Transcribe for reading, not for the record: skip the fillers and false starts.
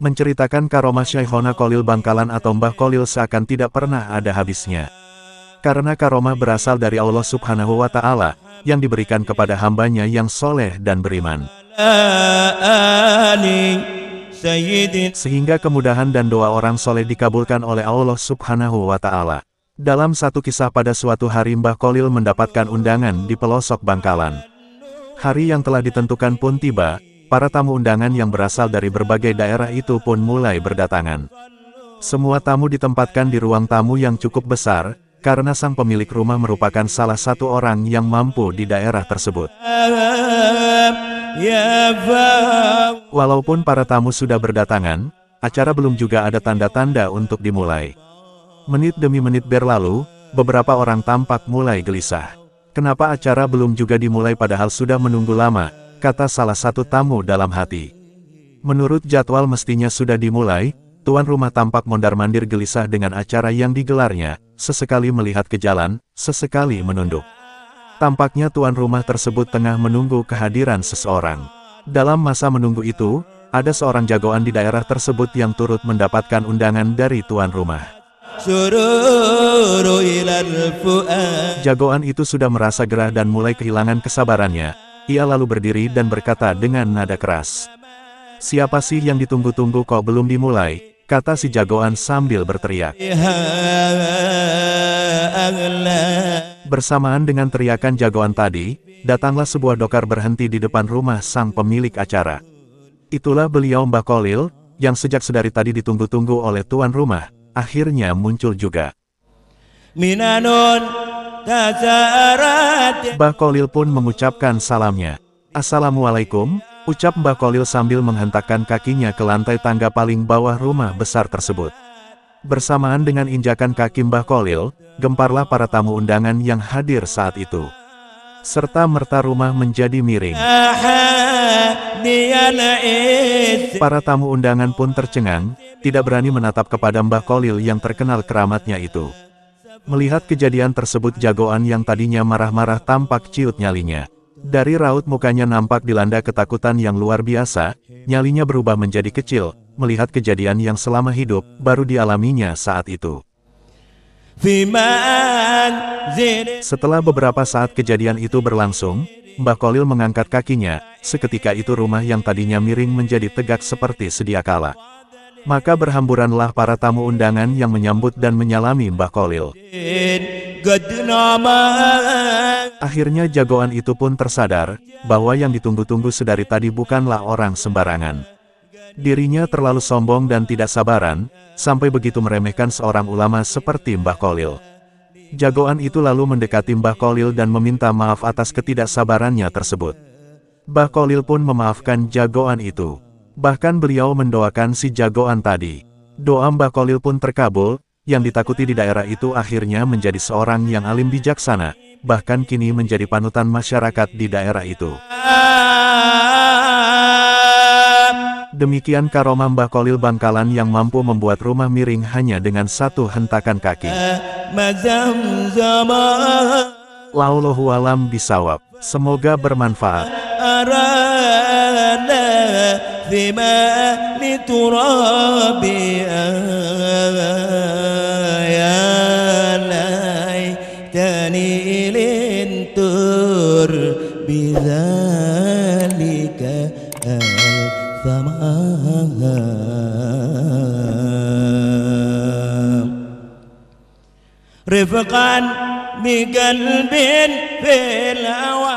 Menceritakan karomah Syekhona Kholil Bangkalan atau Mbah Kholil seakan tidak pernah ada habisnya. Karena karomah berasal dari Allah Subhanahu wa Ta'ala, yang diberikan kepada hambanya yang soleh dan beriman. Sehingga kemudahan dan doa orang soleh dikabulkan oleh Allah Subhanahu wa Ta'ala. Dalam satu kisah pada suatu hari Mbah Kholil mendapatkan undangan di pelosok Bangkalan. Hari yang telah ditentukan pun tiba. Para tamu undangan yang berasal dari berbagai daerah itu pun mulai berdatangan. Semua tamu ditempatkan di ruang tamu yang cukup besar, karena sang pemilik rumah merupakan salah satu orang yang mampu di daerah tersebut. Walaupun para tamu sudah berdatangan, acara belum juga ada tanda-tanda untuk dimulai. Menit demi menit berlalu, beberapa orang tampak mulai gelisah. Kenapa acara belum juga dimulai padahal sudah menunggu lama? Kata salah satu tamu dalam hati. Menurut jadwal mestinya sudah dimulai, tuan rumah tampak mondar-mandir gelisah dengan acara yang digelarnya, sesekali melihat ke jalan, sesekali menunduk. Tampaknya tuan rumah tersebut tengah menunggu kehadiran seseorang. Dalam masa menunggu itu, ada seorang jagoan di daerah tersebut yang turut mendapatkan undangan dari tuan rumah. Jagoan itu sudah merasa gerah dan mulai kehilangan kesabarannya. Ia lalu berdiri dan berkata dengan nada keras. "Siapa sih yang ditunggu-tunggu kok belum dimulai?" kata si jagoan sambil berteriak. Bersamaan dengan teriakan jagoan tadi, datanglah sebuah dokar berhenti di depan rumah sang pemilik acara. Itulah beliau Mbah Kholil, yang sejak sedari tadi ditunggu-tunggu oleh tuan rumah, akhirnya muncul juga. Mbah Kholil pun mengucapkan salamnya. "Assalamualaikum," ucap Mbah Kholil sambil menghentakkan kakinya ke lantai tangga paling bawah rumah besar tersebut. Bersamaan dengan injakan kaki Mbah Kholil, gemparlah para tamu undangan yang hadir saat itu. Serta-merta rumah menjadi miring. Para tamu undangan pun tercengang, tidak berani menatap kepada Mbah Kholil yang terkenal keramatnya itu. Melihat kejadian tersebut jagoan yang tadinya marah-marah tampak ciut nyalinya. Dari raut mukanya nampak dilanda ketakutan yang luar biasa, nyalinya berubah menjadi kecil, melihat kejadian yang selama hidup, baru dialaminya saat itu. Setelah beberapa saat kejadian itu berlangsung, Mbah Kholil mengangkat kakinya, seketika itu rumah yang tadinya miring menjadi tegak seperti sedia kala. Maka berhamburanlah para tamu undangan yang menyambut dan menyalami Mbah Kholil. Akhirnya jagoan itu pun tersadar, bahwa yang ditunggu-tunggu sedari tadi bukanlah orang sembarangan. Dirinya terlalu sombong dan tidak sabaran, sampai begitu meremehkan seorang ulama seperti Mbah Kholil. Jagoan itu lalu mendekati Mbah Kholil dan meminta maaf atas ketidaksabarannya tersebut. Mbah Kholil pun memaafkan jagoan itu. Bahkan beliau mendoakan si jagoan tadi. Doa Mbah Kholil pun terkabul, yang ditakuti di daerah itu akhirnya menjadi seorang yang alim bijaksana, bahkan kini menjadi panutan masyarakat di daerah itu. Demikian karomah Mbah Kholil Bangkalan yang mampu membuat rumah miring hanya dengan satu hentakan kaki. Wallahu a'lam bishawab. Semoga bermanfaat. رفقا بقلب في الهوى